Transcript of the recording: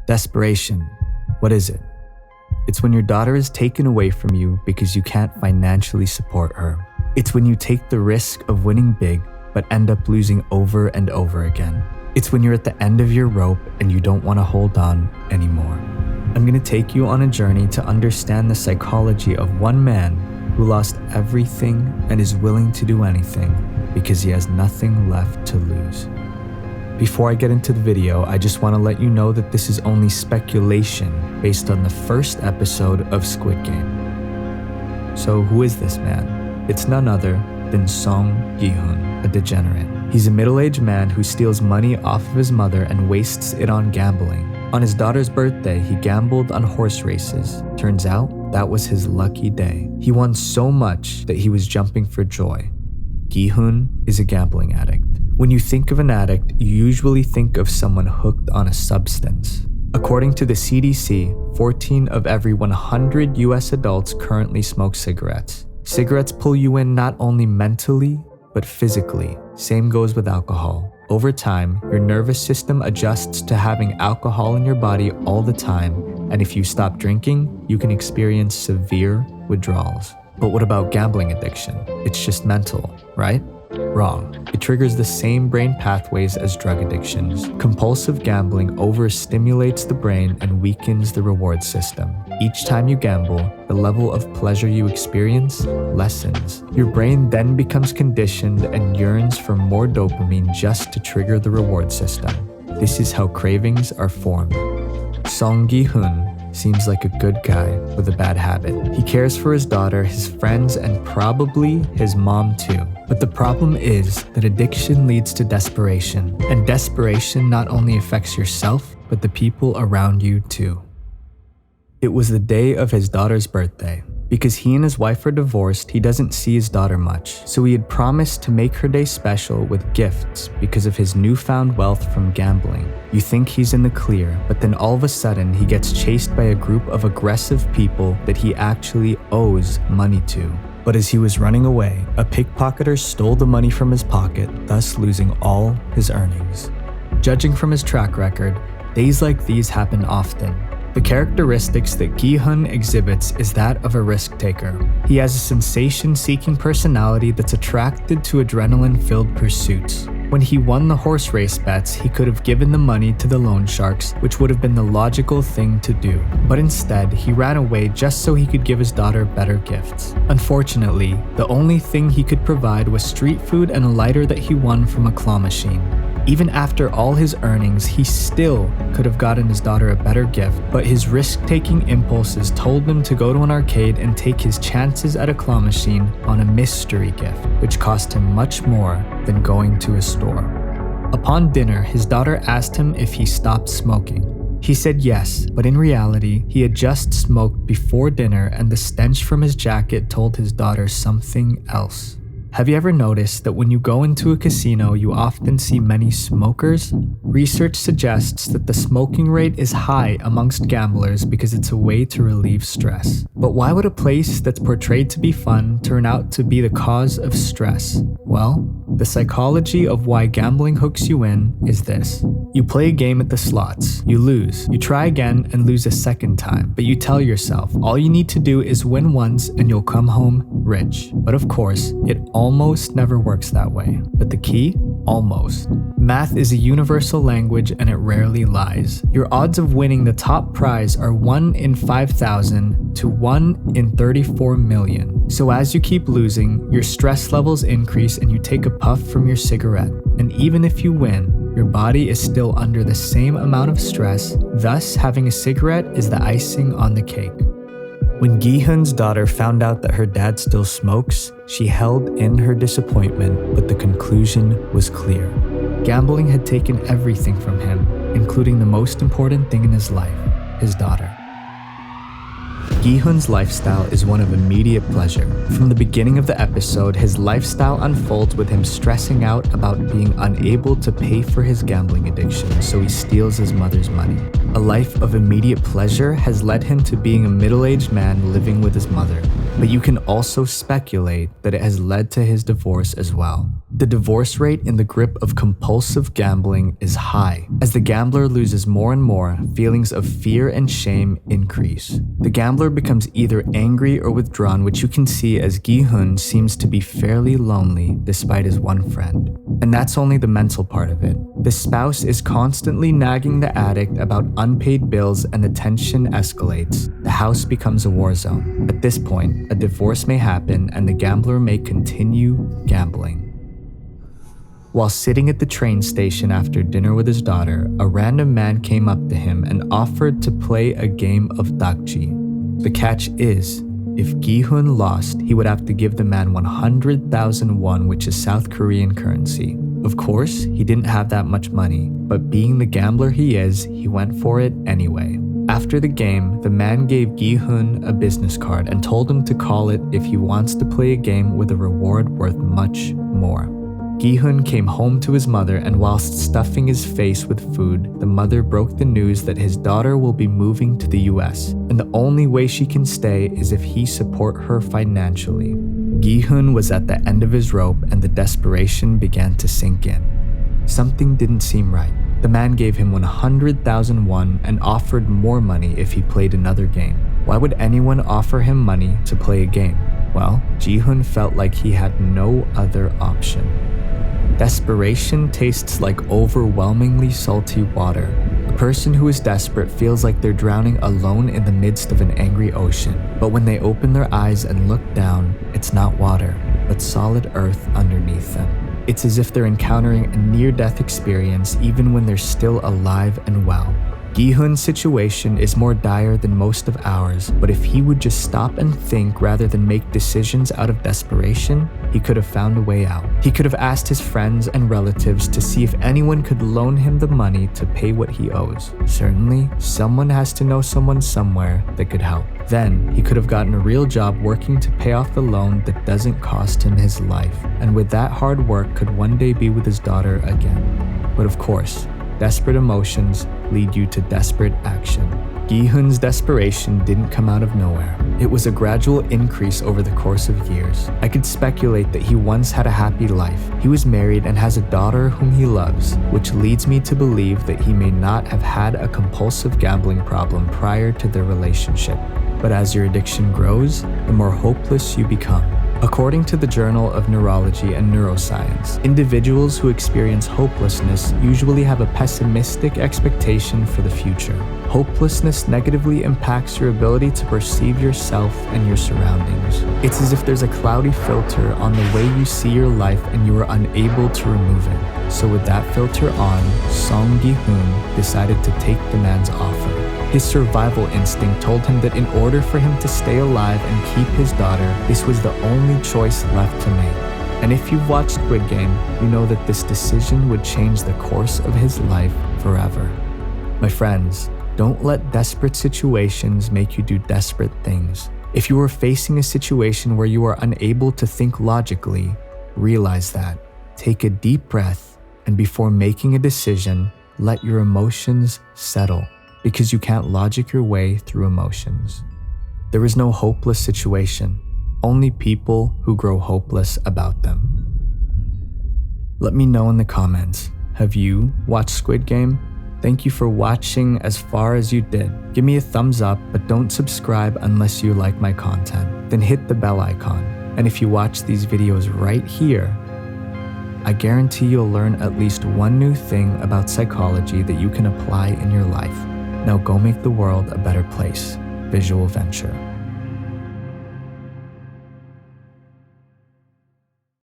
Desperation. What is it? It's when your daughter is taken away from you because you can't financially support her. It's when you take the risk of winning big but end up losing over and over again. It's when you're at the end of your rope and you don't want to hold on anymore. I'm going to take you on a journey to understand the psychology of one man who lost everything and is willing to do anything because he has nothing left to lose. Before I get into the video, I just want to let you know that this is only speculation based on the first episode of Squid Game. So who is this man? It's none other than Gi-Hun, a degenerate. He's a middle-aged man who steals money off of his mother and wastes it on gambling. On his daughter's birthday, he gambled on horse races. Turns out, that was his lucky day. He won so much that he was jumping for joy. Gi-Hun is a gambling addict. When you think of an addict, you usually think of someone hooked on a substance. According to the CDC, 14 of every 100 US adults currently smoke cigarettes. Cigarettes pull you in not only mentally, but physically. Same goes with alcohol. Over time, your nervous system adjusts to having alcohol in your body all the time, and if you stop drinking, you can experience severe withdrawals. But what about gambling addiction? It's just mental, right? Wrong. It triggers the same brain pathways as drug addictions. Compulsive gambling overstimulates the brain and weakens the reward system. Each time you gamble, the level of pleasure you experience lessens. Your brain then becomes conditioned and yearns for more dopamine just to trigger the reward system. This is how cravings are formed. Gi-Hun seems like a good guy with a bad habit. He cares for his daughter, his friends, and probably his mom too. But the problem is that addiction leads to desperation, and desperation not only affects yourself, but the people around you too. It was the day of his daughter's birthday. Because he and his wife are divorced, he doesn't see his daughter much, so he had promised to make her day special with gifts because of his newfound wealth from gambling. You think he's in the clear, but then all of a sudden he gets chased by a group of aggressive people that he actually owes money to. But as he was running away, a pickpocketer stole the money from his pocket, thus losing all his earnings. Judging from his track record, days like these happen often. The characteristics that Gi-Hun exhibits is that of a risk taker. He has a sensation-seeking personality that's attracted to adrenaline-filled pursuits. When he won the horse race bets, he could have given the money to the loan sharks, which would have been the logical thing to do. But instead, he ran away just so he could give his daughter better gifts. Unfortunately, the only thing he could provide was street food and a lighter that he won from a claw machine. Even after all his earnings, he still could have gotten his daughter a better gift, but his risk-taking impulses told him to go to an arcade and take his chances at a claw machine on a mystery gift, which cost him much more than going to a store. Upon dinner, his daughter asked him if he stopped smoking. He said yes, but in reality, he had just smoked before dinner and the stench from his jacket told his daughter something else. Have you ever noticed that when you go into a casino, you often see many smokers? Research suggests that the smoking rate is high amongst gamblers because it's a way to relieve stress. But why would a place that's portrayed to be fun turn out to be the cause of stress? Well, the psychology of why gambling hooks you in is this. You play a game at the slots, you lose, you try again and lose a second time, but you tell yourself all you need to do is win once and you'll come home rich. But of course, it almost never works that way. But the key? Almost. Math is a universal language and it rarely lies. Your odds of winning the top prize are 1 in 5,000 to 1 in 34 million. So as you keep losing, your stress levels increase and you take a puff from your cigarette. And even if you win, your body is still under the same amount of stress, thus having a cigarette is the icing on the cake. When Gi-Hun's daughter found out that her dad still smokes, she held in her disappointment, but the conclusion was clear. Gambling had taken everything from him, including the most important thing in his life, his daughter. Gi-Hun's lifestyle is one of immediate pleasure. From the beginning of the episode, his lifestyle unfolds with him stressing out about being unable to pay for his gambling addiction, so he steals his mother's money. A life of immediate pleasure has led him to being a middle-aged man living with his mother, but you can also speculate that it has led to his divorce as well. The divorce rate in the grip of compulsive gambling is high. As the gambler loses more and more, feelings of fear and shame increase. The gambler becomes either angry or withdrawn, which you can see as Gi-Hun seems to be fairly lonely despite his one friend. And that's only the mental part of it. The spouse is constantly nagging the addict about unpaid bills and the tension escalates. The house becomes a war zone. At this point, a divorce may happen and the gambler may continue gambling. While sitting at the train station after dinner with his daughter, a random man came up to him and offered to play a game of dakji. The catch is, if Gi-Hun lost, he would have to give the man 100,000 won, which is South Korean currency. Of course, he didn't have that much money, but being the gambler he is, he went for it anyway. After the game, the man gave Gi-Hun a business card and told him to call it if he wants to play a game with a reward worth much more. Gi-Hun came home to his mother, and whilst stuffing his face with food, the mother broke the news that his daughter will be moving to the US, and the only way she can stay is if he support her financially. Gi-Hun was at the end of his rope and the desperation began to sink in. Something didn't seem right. The man gave him 100,000 won and offered more money if he played another game. Why would anyone offer him money to play a game? Well, Gi-Hun felt like he had no other option. Desperation tastes like overwhelmingly salty water. A person who is desperate feels like they're drowning alone in the midst of an angry ocean. But when they open their eyes and look down, it's not water, but solid earth underneath them. It's as if they're encountering a near-death experience even when they're still alive and well. Gi-Hun's situation is more dire than most of ours, but if he would just stop and think rather than make decisions out of desperation, he could have found a way out. He could have asked his friends and relatives to see if anyone could loan him the money to pay what he owes. Certainly, someone has to know someone somewhere that could help. Then, he could have gotten a real job working to pay off the loan that doesn't cost him his life, and with that hard work could one day be with his daughter again. But of course, desperate emotions lead you to desperate action. Gi-Hun's desperation didn't come out of nowhere. It was a gradual increase over the course of years. I could speculate that he once had a happy life. He was married and has a daughter whom he loves, which leads me to believe that he may not have had a compulsive gambling problem prior to their relationship. But as your addiction grows, the more hopeless you become. According to the Journal of Neurology and Neuroscience, individuals who experience hopelessness usually have a pessimistic expectation for the future. Hopelessness negatively impacts your ability to perceive yourself and your surroundings. It's as if there's a cloudy filter on the way you see your life and you are unable to remove it. So with that filter on, Song Gi-Hun decided to take the man's offer. His survival instinct told him that in order for him to stay alive and keep his daughter, this was the only choice left to make. And if you've watched Squid Game, you know that this decision would change the course of his life forever. My friends, don't let desperate situations make you do desperate things. If you are facing a situation where you are unable to think logically, realize that. Take a deep breath, and before making a decision, let your emotions settle. Because you can't logic your way through emotions. There is no hopeless situation, only people who grow hopeless about them. Let me know in the comments, have you watched Squid Game? Thank you for watching as far as you did. Give me a thumbs up, but don't subscribe unless you like my content. Then hit the bell icon. And if you watch these videos right here, I guarantee you'll learn at least one new thing about psychology that you can apply in your life. Now go make the world a better place. Visual Venture.